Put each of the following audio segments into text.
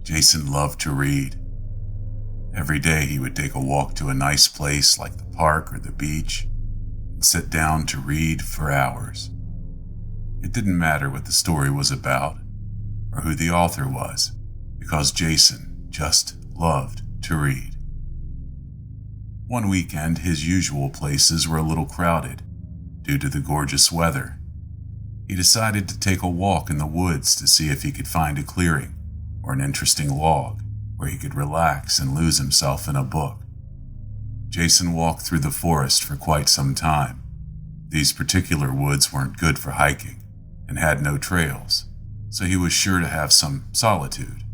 Jason loved to read. Every day he would take a walk to a nice place like the park or the beach and sit down to read for hours. It didn't matter what the story was about or who the author was, because Jason just loved to read. One weekend, his usual places were a little crowded due to the gorgeous weather. He decided to take a walk in the woods to see if he could find a clearing or an interesting log where he could relax and lose himself in a book. Jason walked through the forest for quite some time. These particular woods weren't good for hiking and had no trails, so he was sure to have some solitude.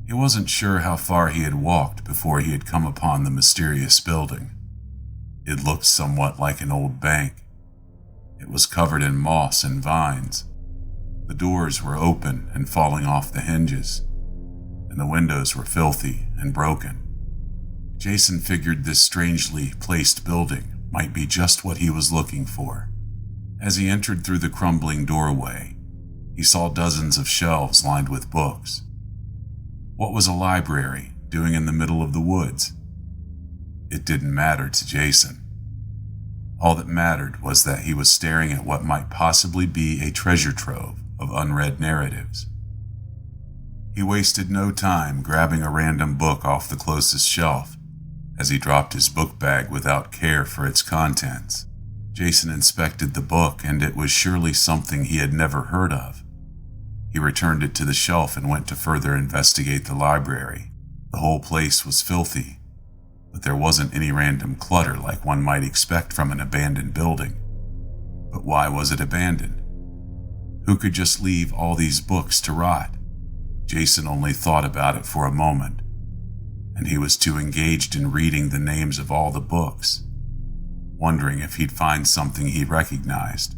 He wasn't sure how far he had walked before he had come upon the mysterious building. It looked somewhat like an old bank. It was covered in moss and vines. The doors were open and falling off the hinges, and the windows were filthy and broken. Jason figured this strangely placed building might be just what he was looking for. As he entered through the crumbling doorway, he saw dozens of shelves lined with books. What was a library doing in the middle of the woods? It didn't matter to Jason. All that mattered was that he was staring at what might possibly be a treasure trove of unread narratives. He wasted no time grabbing a random book off the closest shelf. As he dropped his book bag without care for its contents, Jason inspected the book, and it was surely something he had never heard of. He returned it to the shelf and went to further investigate the library. The whole place was filthy, but there wasn't any random clutter like one might expect from an abandoned building. But why was it abandoned? Who could just leave all these books to rot? Jason only thought about it for a moment, and he was too engaged in reading the names of all the books, wondering if he'd find something he recognized.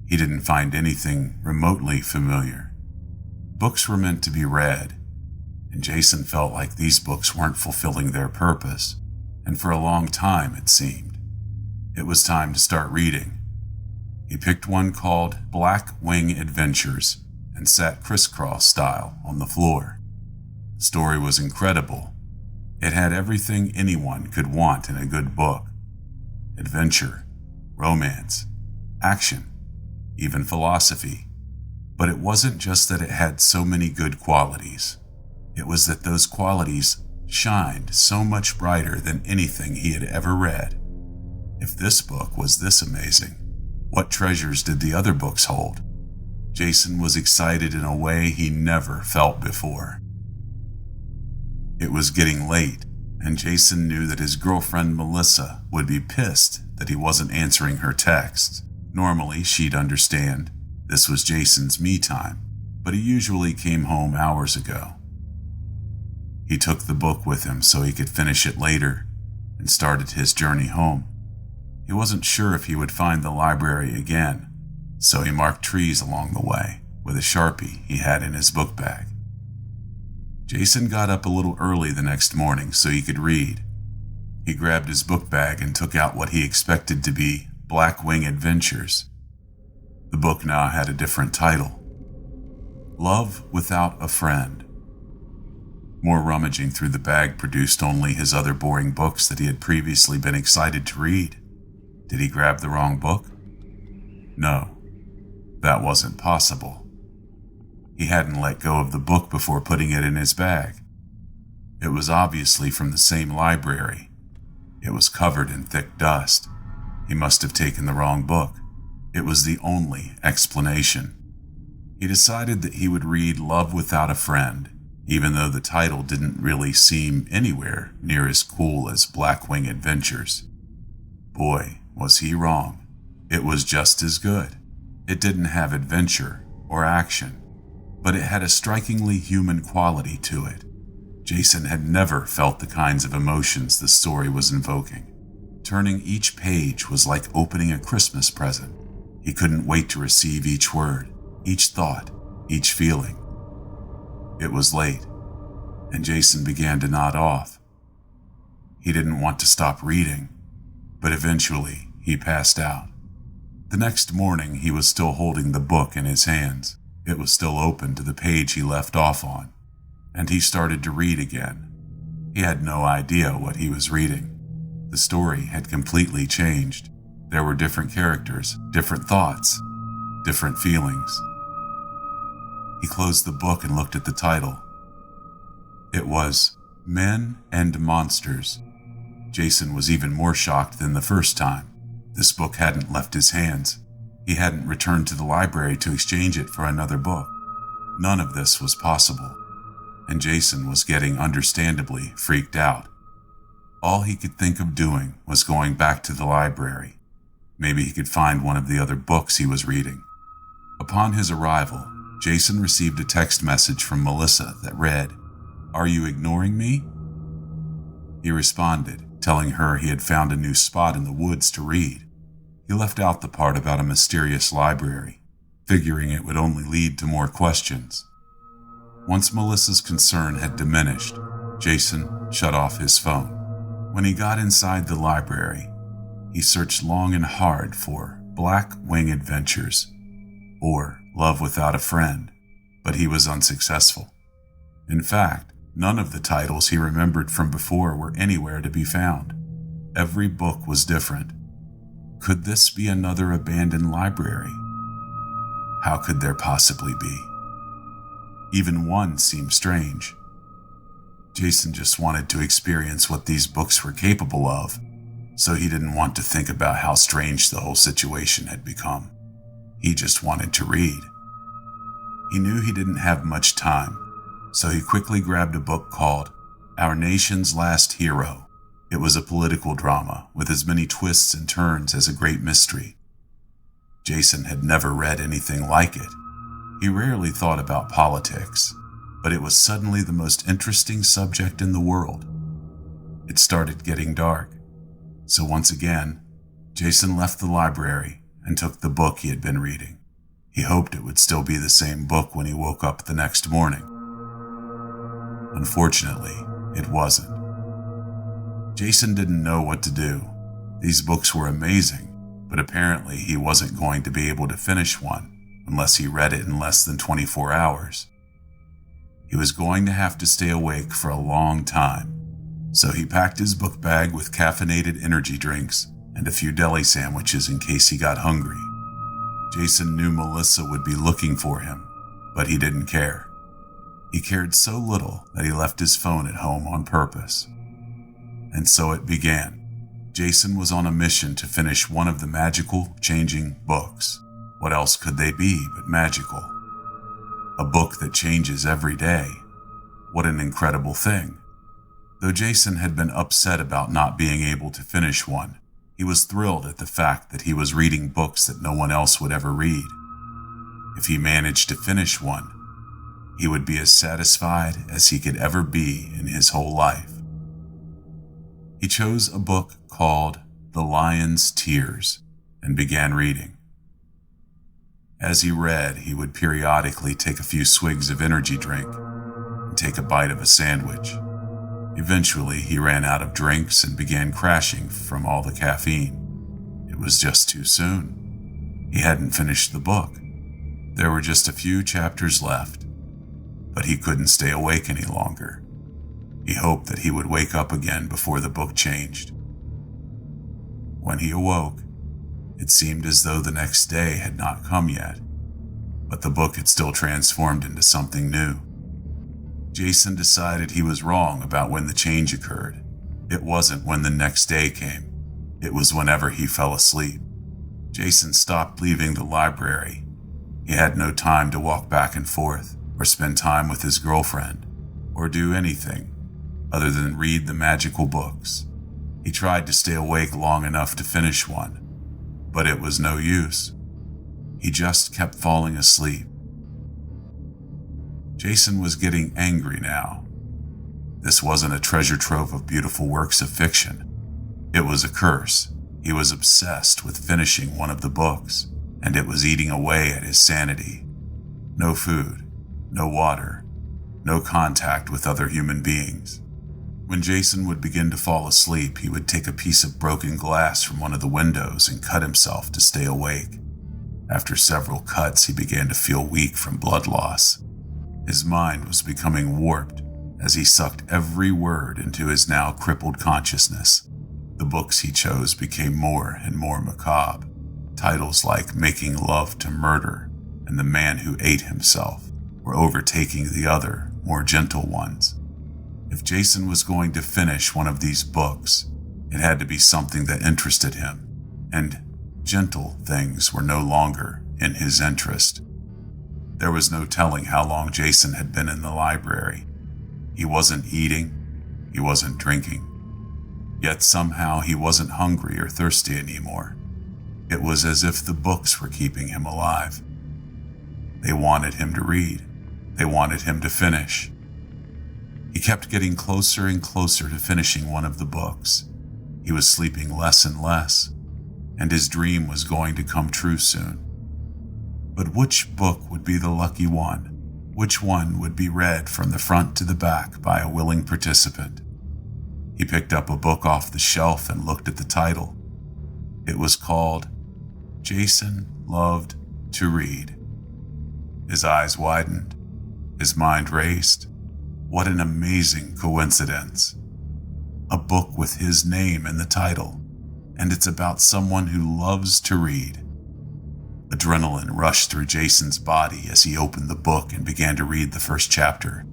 He didn't find anything remotely familiar. Books were meant to be read, and Jason felt like these books weren't fulfilling their purpose, and for a long time it seemed. It was time to start reading. He picked one called Black Wing Adventures and sat crisscross style on the floor. The story was incredible. It had everything anyone could want in a good book: adventure, romance, action, even philosophy. But it wasn't just that it had so many good qualities. It was that those qualities shined so much brighter than anything he had ever read. If this book was this amazing, what treasures did the other books hold? Jason was excited in a way he never felt before. It was getting late, and Jason knew that his girlfriend Melissa would be pissed that he wasn't answering her texts. Normally, she'd understand. This was Jason's me time, but he usually came home hours ago. He took the book with him so he could finish it later and started his journey home. He wasn't sure if he would find the library again, so he marked trees along the way with a Sharpie he had in his book bag. Jason got up a little early the next morning so he could read. He grabbed his book bag and took out what he expected to be Black Wing Adventures. The book now had a different title: Love Without a Friend. More rummaging through the bag produced only his other boring books that he had previously been excited to read. Did he grab the wrong book? No, that wasn't possible. He hadn't let go of the book before putting it in his bag. It was obviously from the same library. It was covered in thick dust. He must have taken the wrong book. It was the only explanation. He decided that he would read Love Without a Friend, even though the title didn't really seem anywhere near as cool as Black Wing Adventures. Boy, was he wrong. It was just as good. It didn't have adventure or action, but it had a strikingly human quality to it. Jason had never felt the kinds of emotions the story was invoking. Turning each page was like opening a Christmas present. He couldn't wait to receive each word, each thought, each feeling. It was late, and Jason began to nod off. He didn't want to stop reading, but eventually he passed out. The next morning, he was still holding the book in his hands. It was still open to the page he left off on. and he started to read again. He had no idea what he was reading. The story had completely changed. There were different characters, different thoughts, different feelings. He closed the book and looked at the title. It was Men and Monsters. Jason was even more shocked than the first time. This book hadn't left his hands. He hadn't returned to the library to exchange it for another book. None of this was possible, and Jason was getting understandably freaked out. All he could think of doing was going back to the library. Maybe he could find one of the other books he was reading. Upon his arrival, Jason received a text message from Melissa that read, "Are you ignoring me?" He responded, telling her he had found a new spot in the woods to read. He left out the part about a mysterious library, figuring it would only lead to more questions. Once Melissa's concern had diminished, Jason shut off his phone. When he got inside the library, he searched long and hard for Black Wing Adventures or Love Without a Friend, but he was unsuccessful. In fact, none of the titles he remembered from before were anywhere to be found. Every book was different. Could this be another abandoned library? How could there possibly be? Even one seemed strange. Jason just wanted to experience what these books were capable of, so he didn't want to think about how strange the whole situation had become. He just wanted to read. He knew he didn't have much time, so he quickly grabbed a book called Our Nation's Last Hero. It was a political drama with as many twists and turns as a great mystery. Jason had never read anything like it. He rarely thought about politics, but it was suddenly the most interesting subject in the world. It started getting dark, so once again, Jason left the library and took the book he had been reading. He hoped it would still be the same book when he woke up the next morning. Unfortunately, it wasn't. Jason didn't know what to do. These books were amazing, but apparently he wasn't going to be able to finish one unless he read it in less than 24 hours. He was going to have to stay awake for a long time, so he packed his book bag with caffeinated energy drinks and a few deli sandwiches in case he got hungry. Jason knew Melissa would be looking for him, but he didn't care. He cared so little that he left his phone at home on purpose. And so it began. Jason was on a mission to finish one of the magical, changing books. What else could they be but magical? A book that changes every day. What an incredible thing. Though Jason had been upset about not being able to finish one, he was thrilled at the fact that he was reading books that no one else would ever read. If he managed to finish one, he would be as satisfied as he could ever be in his whole life. He chose a book called The Lion's Tears and began reading. As he read, he would periodically take a few swigs of energy drink and take a bite of a sandwich. Eventually, he ran out of drinks and began crashing from all the caffeine. It was just too soon. He hadn't finished the book. There were just a few chapters left, but he couldn't stay awake any longer. He hoped that he would wake up again before the book changed. When he awoke, it seemed as though the next day had not come yet, but the book had still transformed into something new. Jason decided he was wrong about when the change occurred. It wasn't when the next day came. It was whenever he fell asleep. Jason stopped leaving the library. He had no time to walk back and forth, or spend time with his girlfriend, or do anything other than read the magical books. He tried to stay awake long enough to finish one, but it was no use. He just kept falling asleep. Jason was getting angry now. This wasn't a treasure trove of beautiful works of fiction. It was a curse. He was obsessed with finishing one of the books, and it was eating away at his sanity. No food, no water, no contact with other human beings. When Jason would begin to fall asleep, he would take a piece of broken glass from one of the windows and cut himself to stay awake. After several cuts, he began to feel weak from blood loss. His mind was becoming warped as he sucked every word into his now crippled consciousness. The books he chose became more and more macabre. Titles like Making Love to Murder and The Man Who Ate Himself were overtaking the other, more gentle ones. If Jason was going to finish one of these books, it had to be something that interested him, and gentle things were no longer in his interest. There was no telling how long Jason had been in the library. He wasn't eating, he wasn't drinking. Yet somehow he wasn't hungry or thirsty anymore. It was as if the books were keeping him alive. They wanted him to read. They wanted him to finish. He kept getting closer and closer to finishing one of the books. He was sleeping less and less, and his dream was going to come true soon. But which book would be the lucky one? Which one would be read from the front to the back by a willing participant? He picked up a book off the shelf and looked at the title. It was called Jason Loved to Read. His eyes widened. His mind raced. What an amazing coincidence. A book with his name in the title, and it's about someone who loves to read. Adrenaline rushed through Jason's body as he opened the book and began to read the first chapter.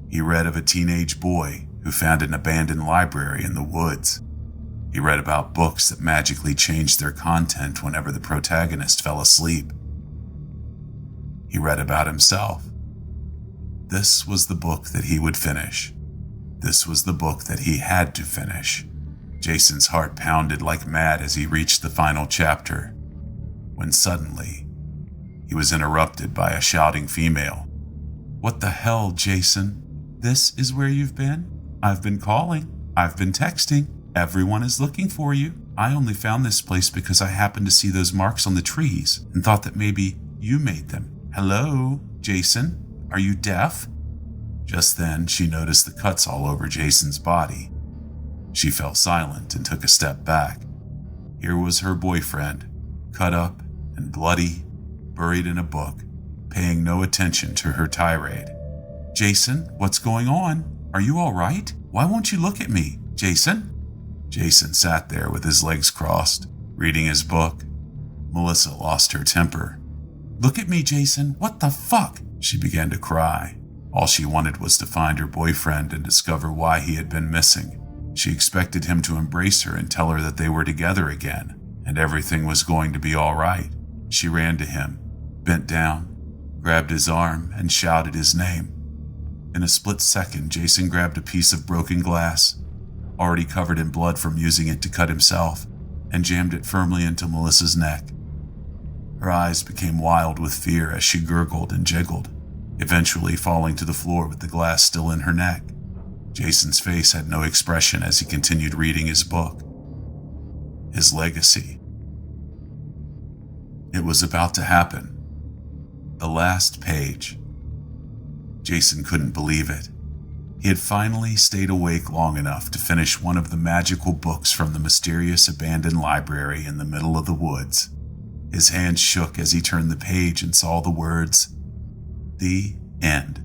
He read of a teenage boy who found an abandoned library in the woods. He read about books that magically changed their content whenever the protagonist fell asleep. He read about himself. This was the book that he would finish. This was the book that he had to finish. Jason's heart pounded like mad as he reached the final chapter, when suddenly, he was interrupted by a shouting female. "What the hell, Jason? This is where you've been? I've been calling. I've been texting. Everyone is looking for you. I only found this place because I happened to see those marks on the trees and thought that maybe you made them. Hello, Jason? Are you deaf?" Just then, she noticed the cuts all over Jason's body. She fell silent and took a step back. Here was her boyfriend, cut up and bloody, buried in a book, paying no attention to her tirade. "Jason, what's going on? Are you all right? Why won't you look at me, Jason?" Jason sat there with his legs crossed, reading his book. Melissa lost her temper. "Look at me, Jason. What the fuck?" She began to cry. All she wanted was to find her boyfriend and discover why he had been missing. She expected him to embrace her and tell her that they were together again, and everything was going to be all right. She ran to him, bent down, grabbed his arm, and shouted his name. In a split second, Jason grabbed a piece of broken glass, already covered in blood from using it to cut himself, and jammed it firmly into Melissa's neck. Her eyes became wild with fear as she gurgled and jiggled, eventually falling to the floor with the glass still in her neck. Jason's face had no expression as he continued reading his book. His legacy. It was about to happen. The last page. Jason couldn't believe it. He had finally stayed awake long enough to finish one of the magical books from the mysterious abandoned library in the middle of the woods. His hands shook as he turned the page and saw the words, "The End,"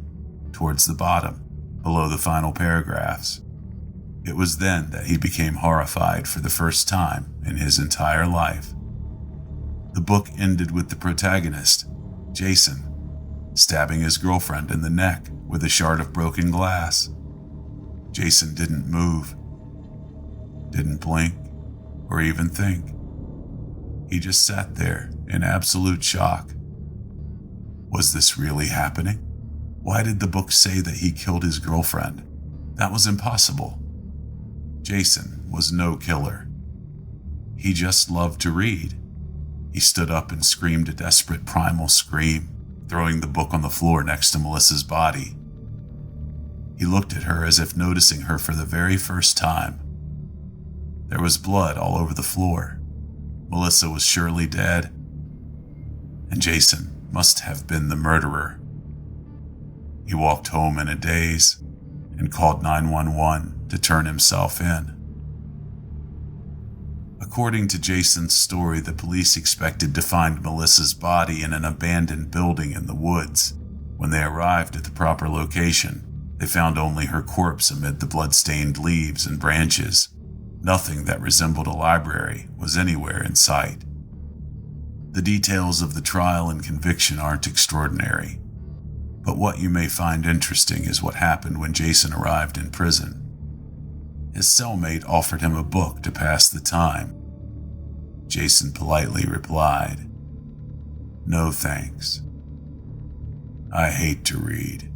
towards the bottom, below the final paragraphs. It was then that he became horrified for the first time in his entire life. The book ended with the protagonist, Jason, stabbing his girlfriend in the neck with a shard of broken glass. Jason didn't move, didn't blink, or even think. He just sat there in absolute shock. Was this really happening? Why did the book say that he killed his girlfriend? That was impossible. Jason was no killer. He just loved to read. He stood up and screamed a desperate primal scream, throwing the book on the floor next to Melissa's body. He looked at her as if noticing her for the very first time. There was blood all over the floor. Melissa was surely dead, and Jason must have been the murderer. He walked home in a daze and called 911 to turn himself in. According to Jason's story, the police expected to find Melissa's body in an abandoned building in the woods. When they arrived at the proper location, they found only her corpse amid the blood-stained leaves and branches. Nothing that resembled a library was anywhere in sight. The details of the trial and conviction aren't extraordinary, but what you may find interesting is what happened when Jason arrived in prison. His cellmate offered him a book to pass the time. Jason politely replied, "No thanks. I hate to read."